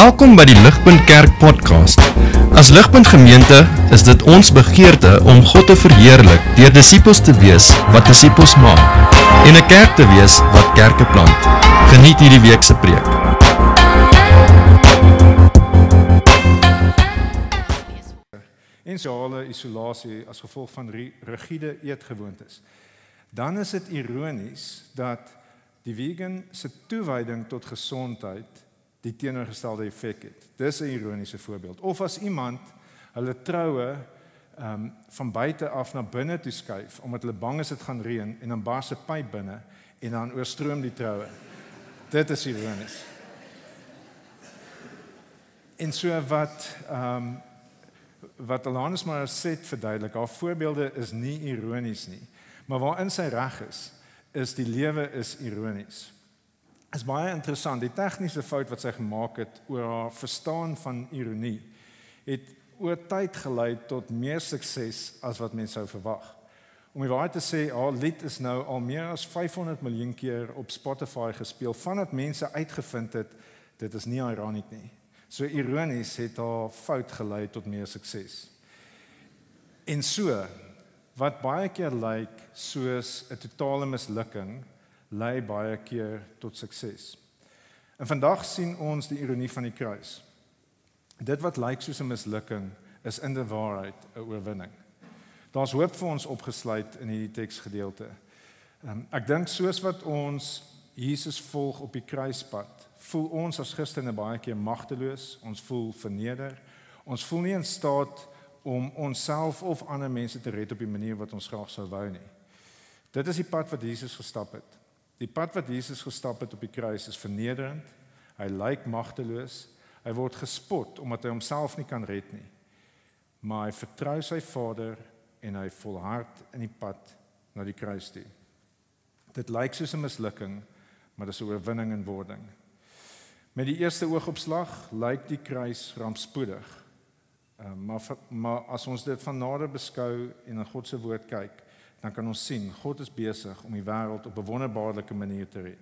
Welkom by die Ligpunt Kerk podcast. As Ligpunt Gemeente is dit ons begeerte om God te verheerlik deur disippels te wees wat disippels maak en 'n kerk te wees wat kerke plant. Geniet hierdie week se preek. En sosiale isolasie as gevolg van rigiede eetgewoontes. Dan is dit ironies dat die vegan se toewyding tot gesondheid die teenoorgestelde effek het. Dis 'n ironiese voorbeeld. Of as iemand hulle troue van buite af na binne toe skuif omdat hulle bang is dit gaan reën en dan bars 'n pyp binne en dan oorstroom die troue. Dit is ironies. En so wat Alanis maar sê verduidelik, haar voorbeelde is nie ironies nie, maar waarin sy reg is die lewe is ironies. Is baie interessant, die tegniese fout wat sy gemaak het oor haar verstaan van ironie, het oor tyd gelei tot meer sukses as wat mense sou verwag. Om die waarheid te sê, haar lied is nou al meer as 500 miljoen keer op Spotify gespeel, vandat mense uitgevind het, dit is nie ironiek nie. So ironies het haar fout gelei tot meer sukses. En so, wat baie keer lyk soos 'n totale mislukking, lei baie keer tot sukses. En vandag sien ons die ironie van die kruis. Dit wat lyk soos 'n mislukking, is in die waarheid 'n oorwinning. Daar's hoop vir ons opgesluit in hierdie teksgedeelte. Ek dink soos wat ons Jesus volg op die kruispad, voel ons as Christene baie keer magteloos, ons voel verneder, ons voel nie in staat om onsself of ander mense te red op die manier wat ons graag sou wou nie. Dit is die pad wat Jesus gestap het. Die pad wat Jesus gestap het op die kruis is vernederend, hy lyk magteloos, hy word gespot omdat hy homself nie kan red nie. Maar hy vertrou sy Vader en hy volhard in die pad na die kruis toe. Dit lyk soos 'n mislukking, maar dis 'n oorwinning in wording. Met die eerste oogopslag lyk die kruis rampspoedig. Maar as ons dit van nader beskou en na God se woord kyk, dan kan ons sien, God is besig om die wêreld op 'n wonderbaarlike manier te red.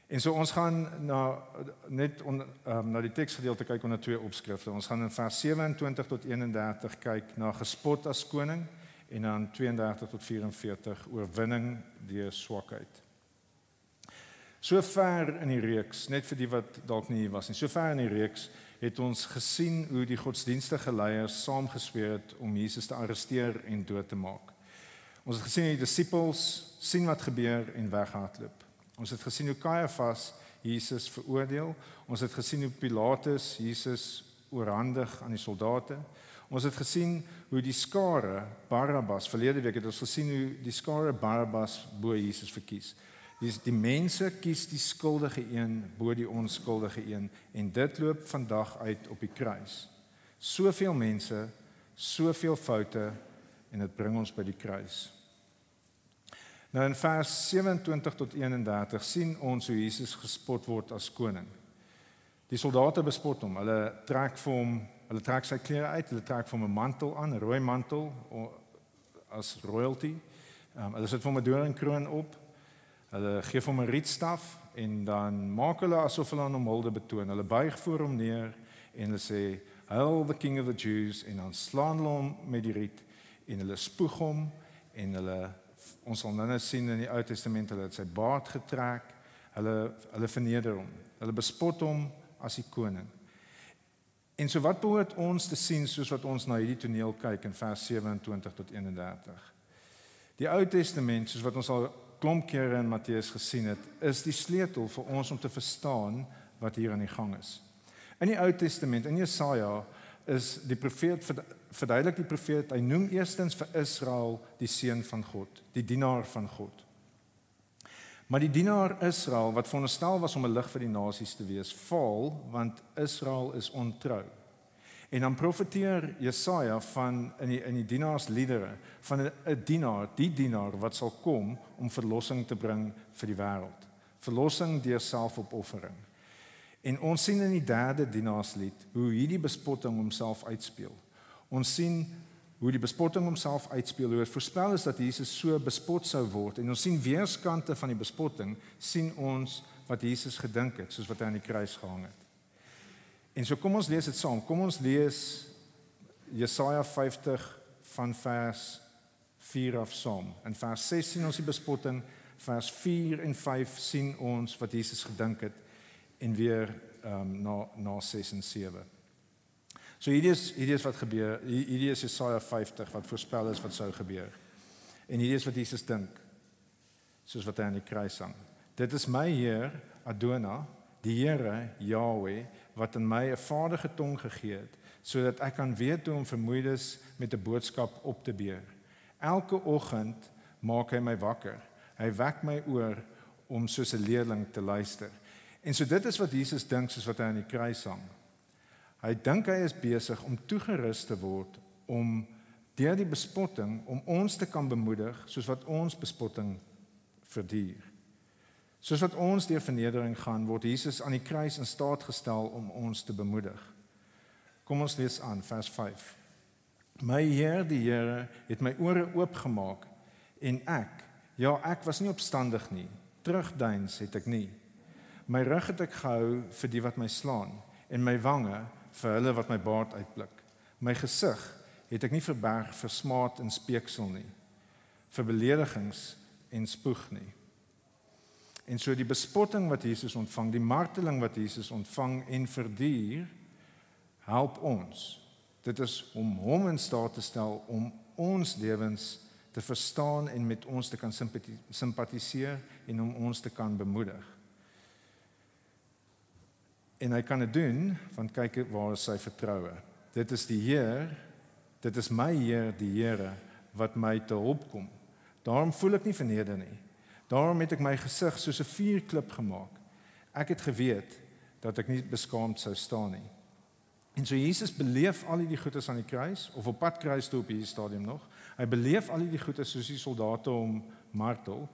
En so ons gaan na die teksgedeelte kyk onder twee opskrifte. Ons gaan in vers 27 tot 31 kyk na gespot as koning en dan 32 tot 44 oorwinning deur swakheid. So ver in die reeks, net vir die wat dalk nie hier was nie, so ver in die reeks het ons gesien hoe die godsdienstige leiers saamgesweer het om Jesus te arresteer en dood te maak. Ons het gesien hoe die disippels sien wat gebeur en weghardloop. Ons het gesien hoe Kajafas Jesus veroordeel. Ons het gesien hoe Pilatus Jesus oorhandig aan die soldate. Ons het gesien hoe die skare Barabbas, verlede week het ons gesien hoe die skare Barabbas bo Jesus verkies. Die mense kies die skuldige een bo die onskuldige een en dit loop vandag uit op die kruis. Soveel mense, soveel foute en dit bring ons by die kruis. Nou in vers 27 tot 31 sien ons hoe Jesus gespot word as koning. Die soldate bespot hom, hulle trek sy klere uit, hulle trek vir hom 'n mantel aan, 'n rooi mantel as royalty. Hulle sit vir hom 'n doringkroon op. Hulle gee hom 'n rietstaf en dan maak hulle asof hulle aan hom hulde betoon. Hulle buig voor hom neer en hulle sê, "Hail the King of the Jews," en dan slaan hulle hom met die riet en hulle spoeg hom en ons sal nou sien in die Ou Testament, hulle het sy baard getrek, hulle verneder hom, hulle bespot hom as die koning. En so wat behoort ons te sien soos wat ons na hierdie toneel kyk in vers 27 tot 31? Die Ou Testament, soos wat ons al klomp kere in Matteus gesien het, is die sleutel vir ons om te verstaan wat hier aan die gang is. In die Ou Testament, in Jesaja, is die profeet, verduidelik die profeet, hy noem eerstens vir Israel die seun van God, die dienaar van God. Maar die dienaar Israel, wat veronderstel was om 'n lig vir die nasies te wees, faal, want Israel is ontrou. En dan profeteer Jesaja van in die dienaarsliedere van 'n dienaar, die dienaar wat sal kom om verlossing te bring vir die wêreld. Verlossing deur selfopoffering. En ons sien in die derde dienaarslied hoe hierdie bespotting homself uitspeel. Ons sien hoe die bespotting homself uitspeel, hoe het voorspel is dat Jesus so bespot sou word. En ons sien weerskante van die bespotting, sien ons wat Jesus gedink het, soos wat hy aan die kruis gehang het. En so kom ons lees dit saam. Kom ons lees Jesaja 50 van vers 4 af saam. In vers 6 sien ons die bespotting, vers 4 en 5 sien ons wat Jesus gedink het en weer na 6 en 7. So hierdie is wat gebeur. Hierdie is Jesaja 50 wat voorspel is wat sou gebeur. En hierdie is wat Jesus dink, soos wat hy aan die kruis hang. Dit is my Heer, Adonai, die Here, Yahweh, wat in my 'n vaardige tong gegee het, sodat ek kan weet hoe om vermoeides met 'n boodskap op te beer. Elke oggend maak hy my wakker. Hy wek my oor om soos 'n leerling te luister. En so dit is wat Jesus dink soos wat hy aan die kruis hang. Hy dink hy is besig om toegerus te word om deur die bespotting om ons te kan bemoedig soos wat ons bespotting verduur. Soos wat ons deur vernedering gaan, word Jesus aan die kruis in staat gestel om ons te bemoedig. Kom ons lees aan vers 5. My Heer, die Here, het my ore oopgemaak en ek was nie opstandig nie. Terugdeins het ek nie. My rug het ek gehou vir die wat my slaan en my wange vir hulle wat my baard uitblik. My gesig het ek nie verberg vir smaad en speeksel nie, vir beledigings en spoeg nie. En so die bespotting wat Jesus ontvang, die marteling wat Jesus ontvang en verduur, help ons. Dit is om hom in staat te stel om ons lewens te verstaan en met ons te kan simpatiseer en om ons te kan bemoedig. En hy kan dit doen, want kyk waar is sy vertroue. Dit is die Heer, dit is my Heer, die Here, wat my te hulp kom. Daarom voel ek nie verneder nie. Daarom het ek my gesig soos 'n vuurklip gemaak. Ek het geweet dat ek nie beskaamd sou staan nie. En so Jesus beleef al die goedes aan die kruis, of op pad kruis toe op hierdie stadium nog. Hy beleef al die goedes soos die soldate hom martel,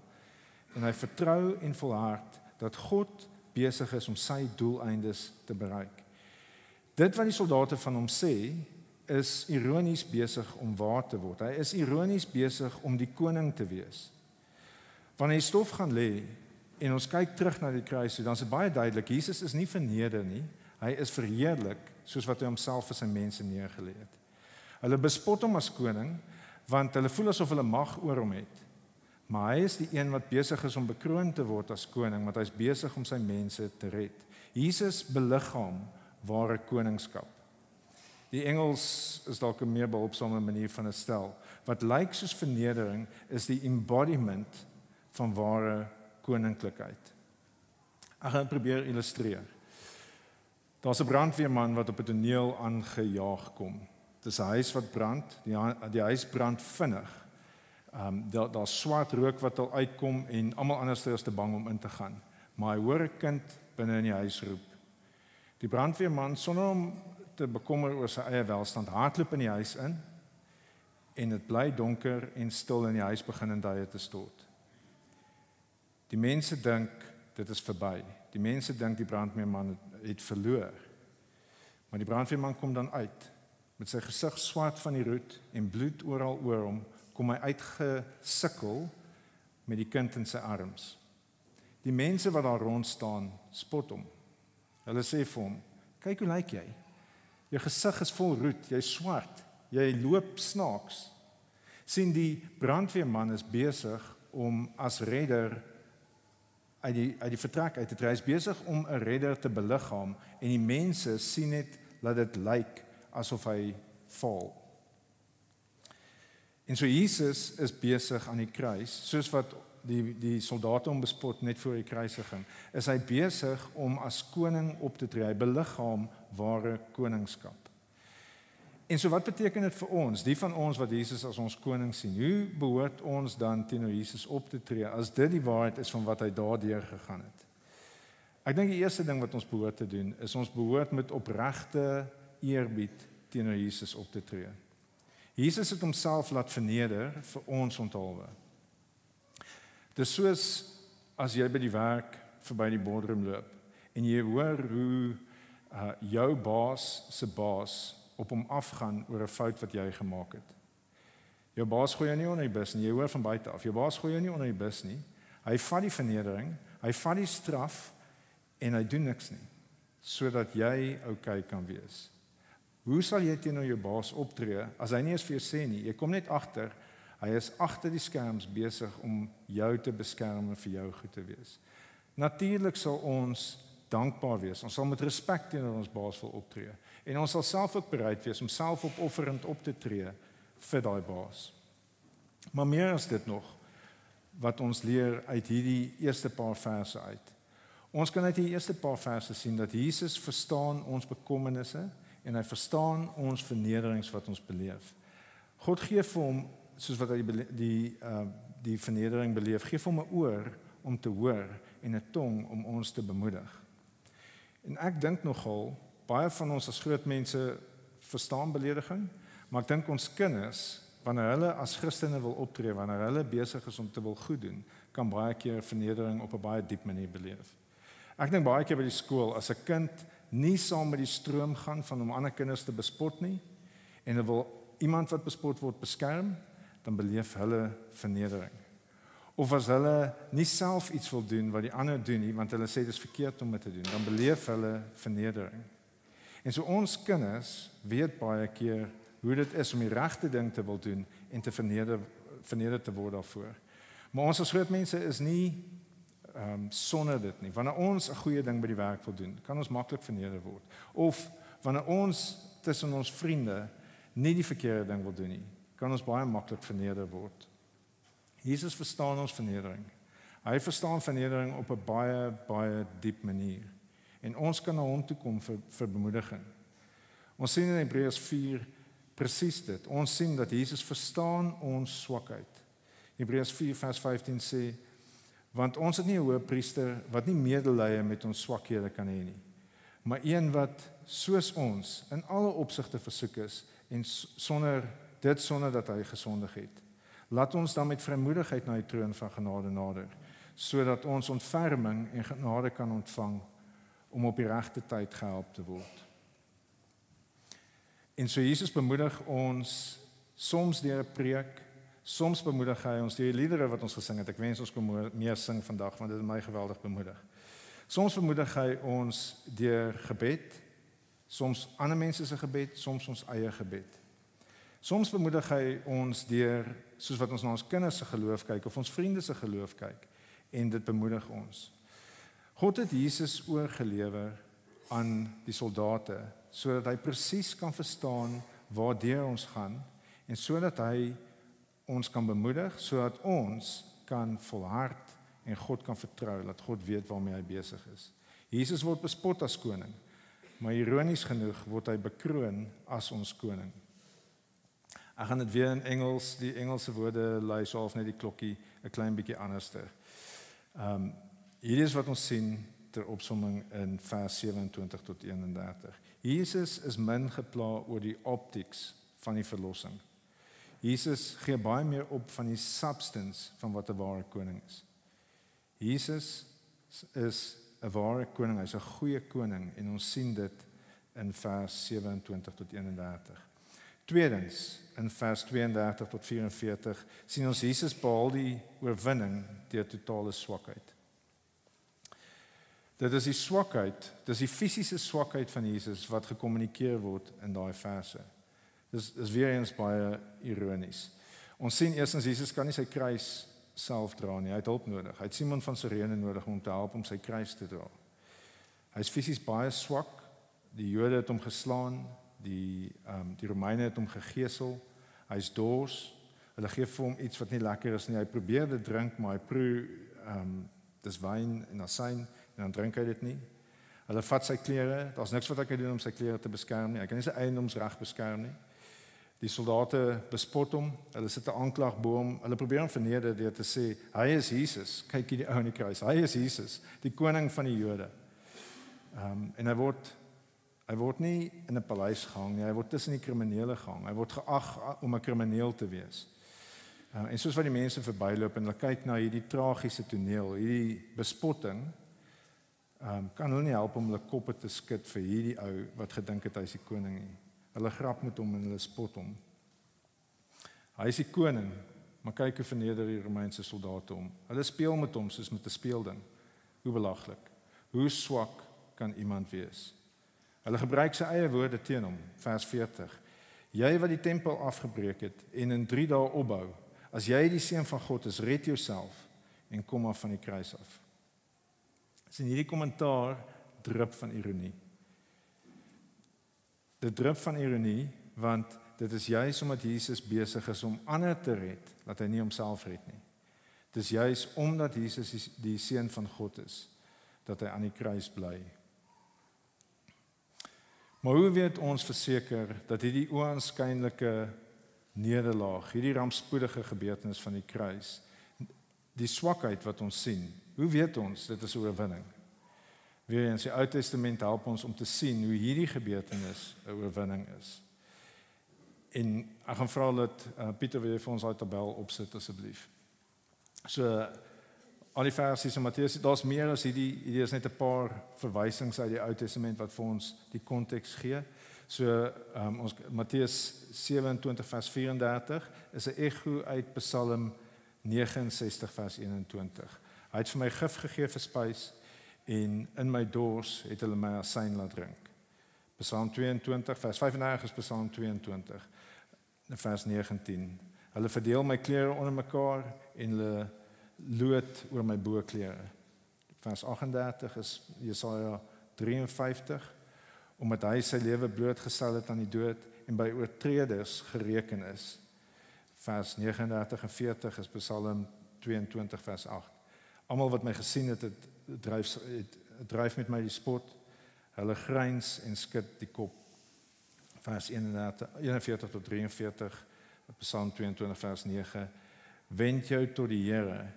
en hy vertrou en volhard dat God besig is om sy doeleindes te bereik. Dit wat die soldate van hom sê, is ironies besig om waar te word. Hy is ironies besig om die koning te wees. Wanneer hy stof gaan lê en ons kyk terug na die kruis, dan is dit baie duidelik, Jesus is nie verneder nie, hy is verheerlik soos wat hy homself vir sy mense neergelê het. Hulle bespot hom as koning, want hulle voel asof hulle mag oor hom het. Maar hy is die een wat besig is om bekroon te word as koning, want hy is besig om sy mense te red. Jesus beliggaam ware koningskap. Die Engels is dalk 'n meer behulpsame manier van 'n stel. Wat lyk soos vernedering is die embodiment van ware koninklikheid. Ek gaan probeer illustreer. Daar's 'n brandweerman wat op 'n toneel aangejaag kom. Dis 'n huis wat brand, die huis brand vinnig. Daar's swart rook wat al uitkom en almal anders is te bang om in te gaan. Maar hy hoor 'n kind binne in die huis roep. Die brandweerman, sonder om te bekommer oor sy eie welstand, hardloop in die huis in en dit bly donker en stil in die huis begin in duie te stort. Die mense dink dit is verby. Die mense dink die brandweerman het verloor. Maar die brandweerman kom dan uit met sy gesig swart van die roet en bloed oral oor hom, kom hy uitgesukkel met die kind in sy arms. Die mense wat daar rond staan, spot hom. Hulle sê vir hom: "Kyk hoe lyk jy? Jou gesig is vol roet, jy's swart, jy loop snaaks." Sien, die brandweerman is besig om as redder uit die vertrek uit te tree. Hy is besig om 'n redder te beliggaam en die mense sien net dat dit lyk asof hy val. En so Jesus is besig aan die kruis, soos wat die soldate hom bespot net voor die kruisiging, is hy besig om as koning op te tree. Hy beliggaam ware koningskap. En so wat beteken dit vir ons, die van ons wat Jesus as ons koning sien? Hoe behoort ons dan teenoor Jesus op te tree, as dit die waarheid is van wat hy daardeur gegaan het? Ek dink die eerste ding wat ons behoort te doen, is ons behoort met opregte eerbied teenoor Jesus op te tree. Jesus het homself laat verneder vir ons onthaalwe. Dis soos as jy by die werk verby die boardroom loop en jy hoor hoe jou baas se baas op hom afgaan oor 'n fout wat jy gemaak het. Jou baas gooi jou nie onder die bus nie, jy hoor van buite af. Jou baas gooi jou nie onder die bus nie. Hy vat die vernedering, hy vat die straf en hy doen niks nie. sodat jy okay kan wees. Hoe sal jy teenoor jou baas optree as hy nie eens vir jou sê nie? Jy kom net agter, hy is agter die skerms besig om jou te beskerm en vir jou goed te wees. Natuurlik sal ons dankbaar wees. Ons sal met respek teenoor ons baas wil optree. En ons sal self ook bereid wees om selfopofferend op te tree vir daai baas. Maar meer as dit nog, wat ons leer uit hierdie eerste paar verse uit. Ons kan uit die eerste paar verse sien dat Jesus verstaan ons bekommernisse en hy verstaan ons vernederings wat ons beleef. God gee vir hom, soos wat hy die vernedering beleef, gee vir hom 'n oor om te hoor en 'n tong om ons te bemoedig. En ek dink nogal, baie van ons as groot mense verstaan belediging, maar ek dink ons kinders, wanneer hulle as Christene wil optree, wanneer hulle besig is om te wil goed doen, kan baie keer vernedering op 'n baie diep manier beleef. Ek dink baie keer by die skool, as 'n kind nie saam met die stroom gaan van om ander kinders te bespot nie, en hulle wil iemand wat bespot word beskerm, dan beleef hulle vernedering. Of as hulle nie self iets wil doen wat die ander doen nie, want hulle sê dit is verkeerd om dit te doen, dan beleef hulle vernedering. En so ons kinders weet baie keer hoe dit is om die regte ding te wil doen en te verneder te word daarvoor. Maar ons as groot mense is nie sonder dit nie. Wanneer ons 'n goeie ding by die werk wil doen, kan ons maklik verneder word. Of wanneer ons tussen ons vriende nie die verkeerde ding wil doen nie, kan ons baie maklik verneder word. Jesus verstaan ons vernedering. Hy verstaan vernedering op 'n baie, baie diep manier. En ons kan na hom toe kom vir bemoediging. Ons sien in Hebreërs 4 presies dit. Ons sien dat Jesus verstaan ons swakheid. Hebreërs 4 vers 15 sê, want ons het nie 'n hoëpriester wat nie medelee met ons swakhede kan hê nie, maar een wat soos ons in alle opsigte versoek is en sonder dat hy gesondig het. Laat ons dan met vrymoedigheid na die troon van genade nader, sodat ons ontferming en genade kan ontvang om op die regte tyd gehelp te word. En so Jesus bemoedig ons soms deur 'n preek, soms bemoedig hy ons deur die liedere wat ons gesing het. Ek wens ons kon meer sing vandag, want dit het my geweldig bemoedig. Soms bemoedig hy ons deur gebed, soms ander mense se gebed, soms ons eie gebed. Soms bemoedig hy ons deur, soos wat ons na ons kinders se geloof kyk, of ons vriende se geloof kyk, en dit bemoedig ons. God het Jesus oorgelewer aan die soldate, sodat hy presies kan verstaan waardeur ons gaan, en sodat hy ons kan bemoedig, sodat ons kan volhard en God kan vertrou, dat God weet waarmee hy besig is. Jesus word bespot as koning, maar ironies genoeg word hy bekroon as ons koning. Ek gaan dit weer in Engels, die Engelse woorde lui so half net die klokkie 'n klein bietjie anderster. Hier is wat ons sien ter opsomming in vers 27 tot 31. Jesus is min gepla oor die optics van die verlossing. Jesus gee baie meer op van die substance van wat 'n ware koning is. Jesus is 'n ware koning, hy's 'n goeie koning, en ons sien dit in vers 27 tot 31. Tweedens, in vers 32 tot 44, sien ons Jesus behaal die oorwinning deur totale swakheid. Dit is die swakheid, dis die fisiese swakheid van Jesus wat gekommunikeer word in daai verse. Dis weer eens baie ironies. Ons sien eerstens Jesus kan nie sy kruis self dra nie, hy het hulp nodig. Hy het Simon van Sirene nodig om te help om sy kruis te dra. Hy is fisies baie swak, die Jode het hom geslaan, die Romeine het hom gegeesel, hy is dors, hulle gee vir hom iets wat nie lekker is nie, hy probeer dit drink, maar hy proe, dis wyn en asyn, en dan drink hy dit nie. Hulle vat sy klere, daar's niks wat hy kan doen om sy klere te beskerm nie, hy kan nie sy eiendomsreg beskerm nie. Die soldate bespot hom, hulle sit 'n aanklag bo hom, hulle probeer hom verneder deur te sê, hy is Jesus, kyk hier die ou in die kruis, hy is Jesus, die koning van die Jode. En hy word nie in 'n paleis gehang nie, hy word tussen die kriminele gehang, hy word geag om 'n krimineel te wees. En soos wat die mense verbyloop en hulle kyk na hierdie tragiese toneel, hierdie bespotting, kan hulle nie help om hulle koppe te skud vir hierdie ou wat gedink het hy is die koning nie. Hulle grap met hom en hulle spot hom. Hy is die koning, maar kyk hoe verneder die Romeinse soldate hom. Hulle speel met hom soos met 'n speelding. Hoe belaglik, hoe swak, kan iemand wees. Hulle gebruik sy eie woorde teen hom, vers 40. Jy wat die tempel afgebreek het en in 3 dae opbou, as jy die seun van God is, red jouself en kom af van die kruis af. In hierdie kommentaar drup van ironie. Dit drup van ironie, want dit is juis omdat Jesus besig is om ander te red, dat hy nie homself red nie. Dit is juis omdat Jesus die seun van God is, dat hy aan die kruis bly. Maar hoe weet ons verseker dat hierdie oënskynlike nederlaag, hierdie rampspoedige gebeurtenis van die kruis, die swakheid wat ons sien, hoe weet ons dit is 'n oorwinning? Weer eens, die Ou Testament help ons om te sien hoe hierdie gebeurtenis 'n oorwinning is. En ek gaan vra dat Pieter weer vir ons daai tabel opsit asseblief. So al die versies in Matteus, daar's meer as hierdie is net 'n paar verwysings uit die Ou Testament wat vir ons die konteks gee. So ons Matteus 27 vers 34 is 'n ekho uit Psalm 69 vers 21. Hy het vir my gif gegee vir spys en in my dors het hulle my asyn laat drink. Psalm 22 vers 35 is Psalm 22 vers 19. Hulle verdeel my klere onder mekaar en hulle lood oor my boklere. Vers 38 is Jesaja 53, omdat hy sy lewe blootgestel het aan die dood en by oortreders gereken is. Vers 39 en 40 is Psalm 22 vers 8. Almal wat my gesien het, dryf met my die spot, hulle gryns en skud die kop. Vers 41 tot 43, Psalm 22 vers 9. Wend jou tot die Here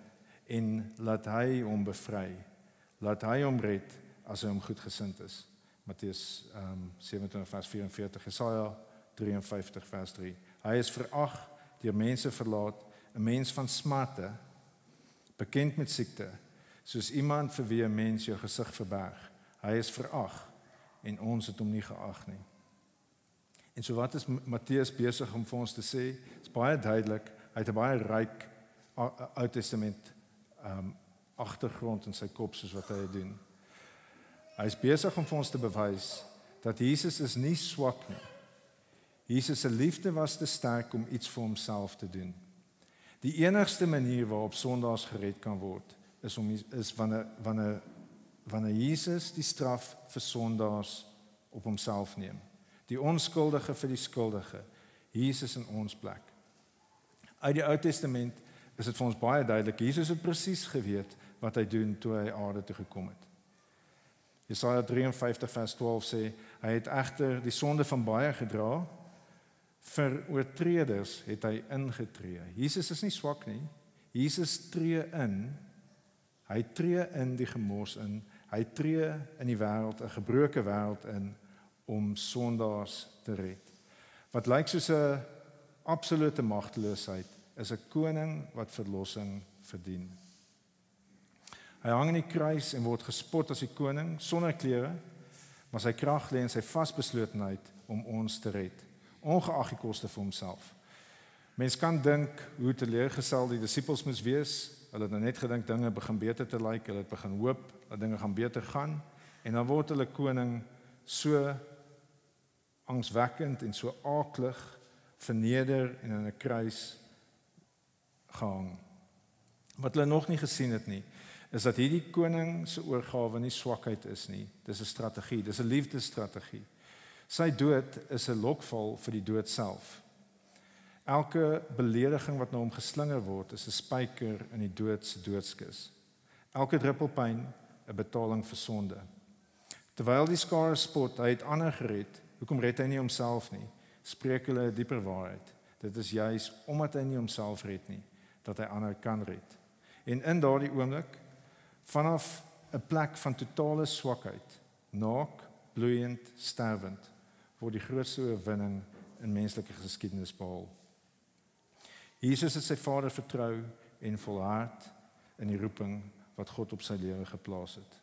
en laat hy hom bevry. Laat hy hom red as hy hom goedgesind is. Matteus 27 vers 44, Jesaja 53 vers 3. Hy is verag, deur mense verlaat, 'n mens van smarte, bekend met siekte, soos iemand vir wie 'n mens jou gesig verberg. Hy is verag en ons het hom nie geag nie. En so wat is Matteus besig om vir ons te sê? Dit is baie duidelik, hy het 'n baie ryk Ou Testament agtergrond in sy kop soos wat hy doen. Hy is besig om vir ons te bewys dat Jesus is nie swak nie. Jesus se liefde was te sterk om iets vir homself te doen. Die enigste manier waarop sondaars gered kan word, is wanneer Jesus die straf vir sondaars op homself neem. Die onskuldige vir die skuldige, Jesus in ons plek. Uit die Ou Testament is dit vir ons baie duidelik, Jesus het presies geweet wat hy doen toe hy aarde toe gekom het. Jesaja 53 vers 12 sê, hy het egter die sonde van baie gedra, vir oortreders het hy ingetree. Jesus is nie swak nie, Jesus tree in, hy tree in die gemors in, hy tree in die wêreld, 'n gebroke wêreld in, om sondaars te red. Wat lyk soos 'n absolute magteloosheid, is 'n koning wat verlossing verdien. Hy hang in die kruis en word gespot as die koning, sonder klere, maar sy krag lê in sy vasbeslotenheid om ons te red, ongeag die koste vir homself. Mens kan dink hoe teleurgesteld die disippels moes wees. Hulle het nou net gedink dinge begin beter te lyk, hulle het begin hoop dat dinge gaan beter gaan, en dan word hulle koning so angswekkend en so aaklig verneder en in 'n kruis gehang. Wat hulle nog nie gesien het nie, is dat hierdie koning se oorgawe nie swakheid is nie. Dis 'n strategie, dis 'n liefdesstrategie. Sy dood is 'n lokval vir die dood self. Elke belediging wat na hom geslinger word, is 'n spyker in die dood se doodskus. Elke druppel pyn 'n betaling vir sonde. Terwyl die skare spot, hy het ander gered, hoekom red hy nie homself nie? Spreek hulle 'n dieper waarheid. Dit is juis omdat hy nie homself red nie, dat hy ander kan red. En in daardie oomblik, vanaf 'n plek van totale swakheid, naak, bloeiend, sterwend, word die grootste oorwinning in menslike geskiedenis behaal. Jesus het sy Vader vertrou en volhard in die roeping wat God op sy lewe geplaas het.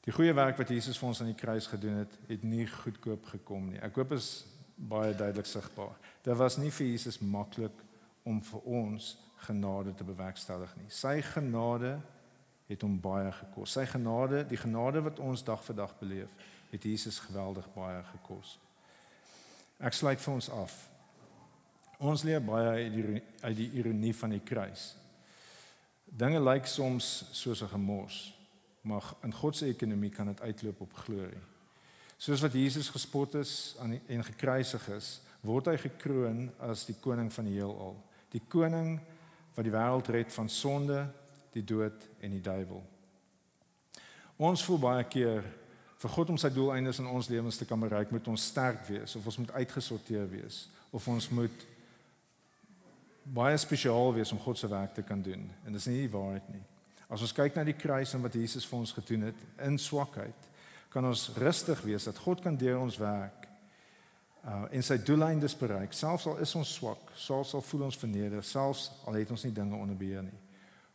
Die goeie werk wat Jesus vir ons aan die kruis gedoen het, het nie goedkoop gekom nie. Ek hoop is baie duidelik sigbaar. Dit was nie vir Jesus maklik om vir ons genade te bewerkstellig nie. Sy genade het hom baie gekos. Sy genade, die genade wat ons dag vir dag beleef, het Jesus geweldig baie gekos. Ek sluit vir ons af. Ons leer baie uit die ironie van die kruis. Dinge lyk soms soos 'n gemors, maar in God se ekonomie kan dit uitloop op glorie. Soos wat Jesus gespot is en gekruisig is, word hy gekroon as die koning van die heelal. Die koning wat die wêreld red van sonde, die dood en die duiwel. Ons voel baie keer vir God om sy doeleindes in ons lewens te kan bereik, moet ons sterk wees, of ons moet uitgesorteer wees, of ons moet baie spesiaal wees om God se werk te kan doen. En dis nie die waarheid nie. As ons kyk na die kruis en wat Jesus vir ons gedoen het in swakheid, kan ons rustig wees dat God kan deur ons werk en sy doeleindes bereik. Selfs al is ons swak, selfs al voel ons verneder, selfs al het ons nie dinge onder beheer nie.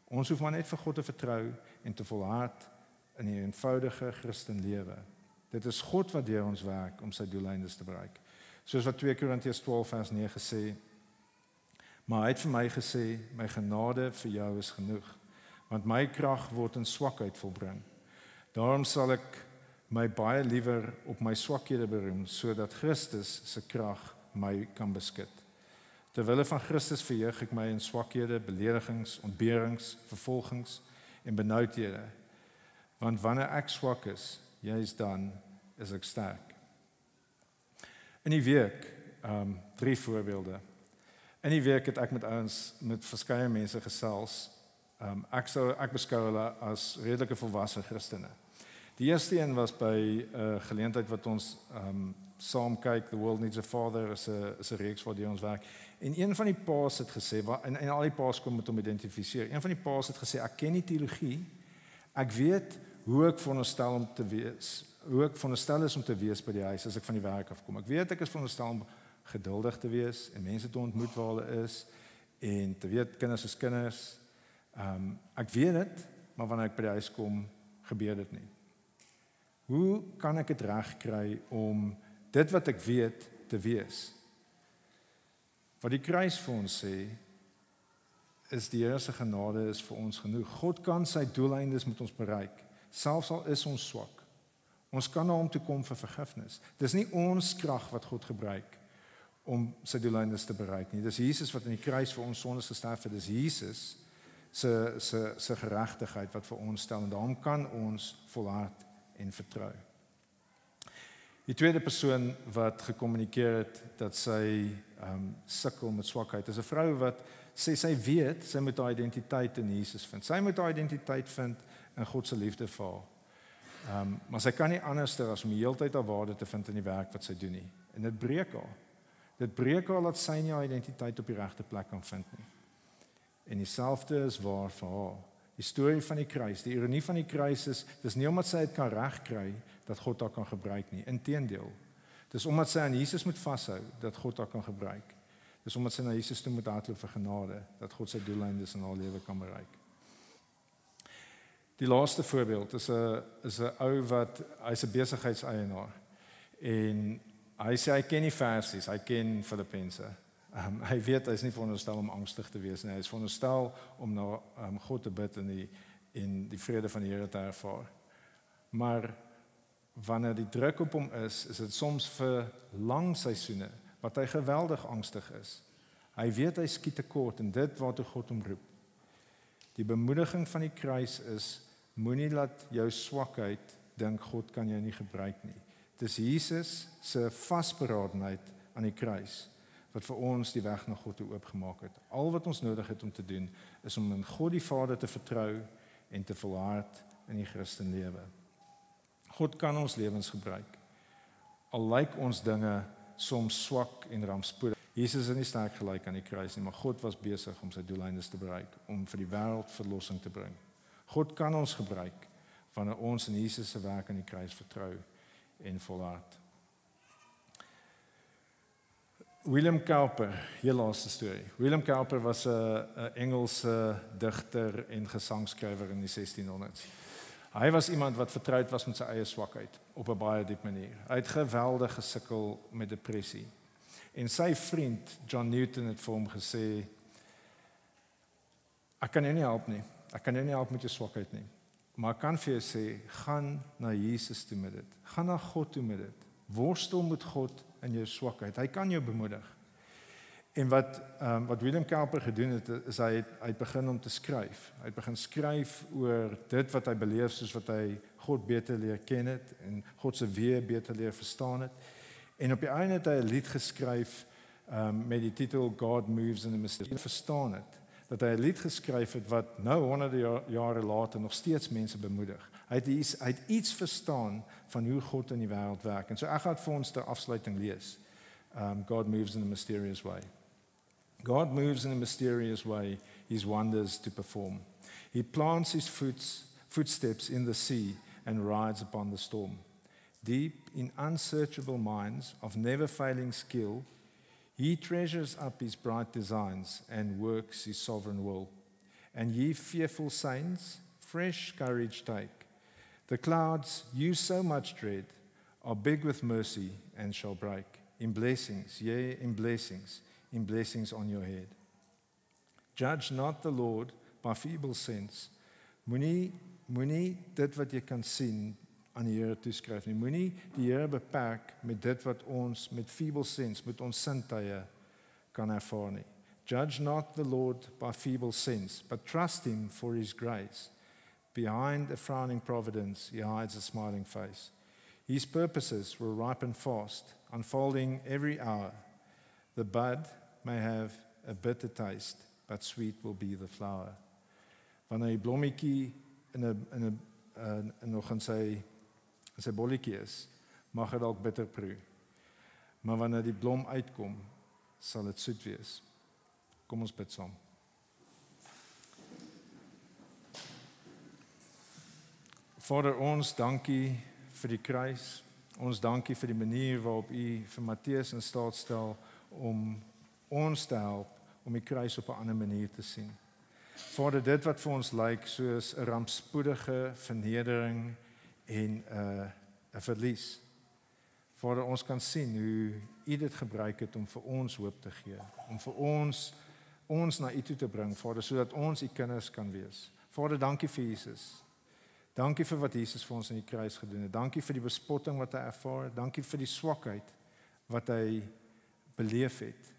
Ons hoef maar net vir God te vertrou en te volhard in 'n eenvoudige Christen lewe. Dit is God wat deur ons werk om sy doeleindes te bereik. Soos wat 2 Korintiërs 12 vers 9 sê, maar hy het vir my gesê, my genade vir jou is genoeg, want my krag word in swakheid volbring. Daarom sal ek my baie liewer op my swakhede beroem, sodat Christus se krag my kan beskik. Terwille van Christus verheug ek my in swakhede, beledigings, ontberings, vervolgings en benoudhede. Want wanneer ek swak is, juis dan is ek sterk. In die week, 3 voorbeelde. In die week het ek met verskeie mense gesels. Ek beskou hulle as redelike volwasse Christene. Die eerste een was by 'n geleentheid wat ons saam kyk, The World Needs a Father, is 'n reeks waar ons werk. En een van die paas het gesê, en al die paas kom met hom identifiseer. Een van die paas het gesê, ek ken die teologie, ek weet hoe ek veronderstel is om te wees by die huis as ek van die werk afkom. Ek weet ek is veronderstel om geduldig te wees en mense te ontmoet waar hulle is en te weet kinders is kinders. Ek weet dit, maar wanneer ek by die huis kom, gebeur dit nie. Hoe kan ek dit reg kry om dit wat ek weet te wees? Wat die kruis vir ons sê, is die Here se genade is vir ons genoeg. God kan sy doeleindes met ons bereik, selfs al is ons swak. Ons kan na hom toe kom vir vergifnis. Dis nie ons krag wat God gebruik om sy doeleindes te bereik nie. Dis Jesus wat in die kruis vir ons sondes gesterf het. Dis Jesus se geregtigheid wat vir ons stel en daarom kan ons volhard en vertrou. Die tweede persoon wat gekommunikeer het dat sy sukkel met swakheid, is 'n vrou wat sê sy weet sy moet haar identiteit in Jesus vind. Sy moet haar identiteit vind in God se liefde vir haar. Maar sy kan nie anderster as om die hele tyd haar waarde te vind in die werk wat sy doen nie. En dit breek haar. Dit breek haar dat sy nie haar identiteit op die regte plek kan vind nie. En dieselfde is waar vir haar. Die storie van die kruis, die ironie van die kruis is, dis nie omdat sy dit kan regkry dat God haar kan gebruik nie. Inteendeel. Dis omdat sy aan Jesus moet vashou dat God haar kan gebruik. Dis omdat sy na Jesus toe moet hardloop vir genade dat God sy doeleindes in haar lewe kan bereik. Die laaste voorbeeld is 'n ou wat hy's 'n besigheidseienaar en hy sê hy ken die versies, hy ken Filippense. Hy weet hy is nie veronderstel om angstig te wees nie. Hy is veronderstel om na God te bid en die vrede van die Here te ervaar. Maar wanneer die druk op hom is dit soms vir lang seisoene wat hy geweldig angstig is. Hy weet hy skiet tekort en dit waartoe God hom roep. Die bemoediging van die kruis is, moenie laat jou swakheid dink God kan jou nie gebruik nie. Dis Jesus se vasberadenheid aan die kruis wat vir ons die weg na God toe oopgemaak het. Al wat ons nodig het om te doen, is om in God die Vader te vertrou en te volhard in die Christenlewe. God kan ons lewens gebruik. Al lyk ons dinge soms swak en rampspoedig. Jesus is nie sterk gelyk aan die kruis nie, maar God was besig om sy doeleindes te bereik, om vir die wêreld verlossing te bring. God kan ons gebruik wanneer ons in Jesus se werk aan die kruis vertrou en volhard. William Cowper, hier laaste storie. William Cowper was 'n Engelse digter en gesangskrywer in die 1600s. Hy was iemand wat vertroud was met sy eie swakheid op 'n baie diep manier. Hy het geweldig gesukkel met depressie. En sy vriend John Newton het vir hom gesê: "Ek kan jou nie help nie. Ek kan jou nie help met jou swakheid nie. Maar ek kan vir jou sê, gaan na Jesus toe met dit. Gaan na God toe met dit. Worstel met God in jou swakheid. Hy kan jou bemoedig. En wat William Cowper gedoen het, is hy begin om te skryf. Hy begin skryf oor dit wat hy beleef, soos wat hy God beter leer ken het, en God se weë beter leer verstaan het. En op die einde het hy 'n lied geskryf, met die titel God Moves in the Mystery. Verstaan het, dat hy 'n lied geskryf het wat nou honderde jare later nog steeds mense bemoedig. Hy het iets verstaan van hoe God in die wêreld werk. En so ek gaan vir ons ter afsluiting lees. God moves in a mysterious way. God moves in a mysterious way, his wonders to perform. He plants his footsteps in the sea and rides upon the storm. Deep in unsearchable minds of never-failing skill, he treasures up his bright designs and works his sovereign will. And ye fearful saints, fresh courage take. The clouds you so much dread are big with mercy and shall break. In blessings, yea, in blessings on your head. Judge not the Lord by feeble sense. Moenie dit wat jy kan sien aan die Here toeskryf nie. Moenie die Here beperk met dit wat ons met feeble sense, met ons sintuie kan ervaar nie. Judge not the Lord by feeble sense, but trust him for his grace. Behind a frowning providence, he hides a smiling face. His purposes will ripen fast, unfolding every hour. The bud may have a bitter taste, but sweet will be the flower. Wanneer die blommetjie nog in sy bolletjie is, mag dit dalk bitter proe. Maar wanneer die blom uitkom, sal dit soet wees. Kom ons bid saam. Vader, ons dankie vir die kruis. Ons dankie vir die manier waarop U vir Matteus in staat stel om ons te help om die kruis op 'n ander manier te sien. Vader, dit wat vir ons lyk soos 'n rampspoedige vernedering en 'n verlies. Vader, ons kan sien hoe U dit gebruik het om vir ons hoop te gee, om vir ons na U toe te bring, Vader, sodat ons U kinders kan wees. Vader, dankie vir Jesus. Dankie vir wat Jesus vir ons in die kruis gedoen het. Dankie vir die bespotting wat hy ervaar het. Dankie vir die swakheid wat hy beleef het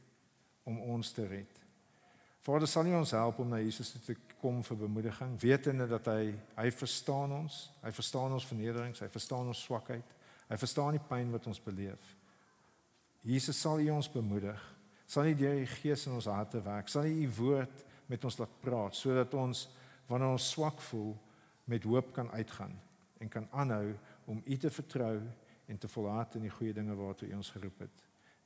om ons te red. Vader, sal U ons help om na Jesus toe te kom vir bemoediging, wetende dat hy verstaan ons vernederings, hy verstaan ons swakheid, hy verstaan die pyn wat ons beleef. Jesus, sal U ons bemoedig, sal U deur die Gees in ons harte werk, sal U woord met ons laat praat, sodat ons, wanneer ons swak voel, met hoop kan uitgaan en kan aanhou om U te vertrou en te volhard in die goeie dinge waartoe U ons geroep het.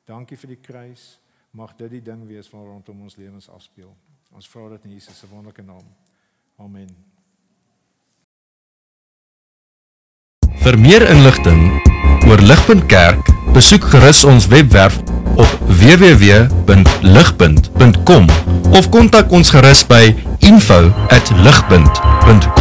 Dankie vir die kruis, mag dit die ding wees waar rondom ons lewens afspeel. Ons vra dit in Jesus se wonderlike naam. Amen. Vir meer inligting oor Ligpunt Kerk, besoek gerus ons webwerf op www.ligpunt.com of kontak ons gerus by info@ligpunt.com.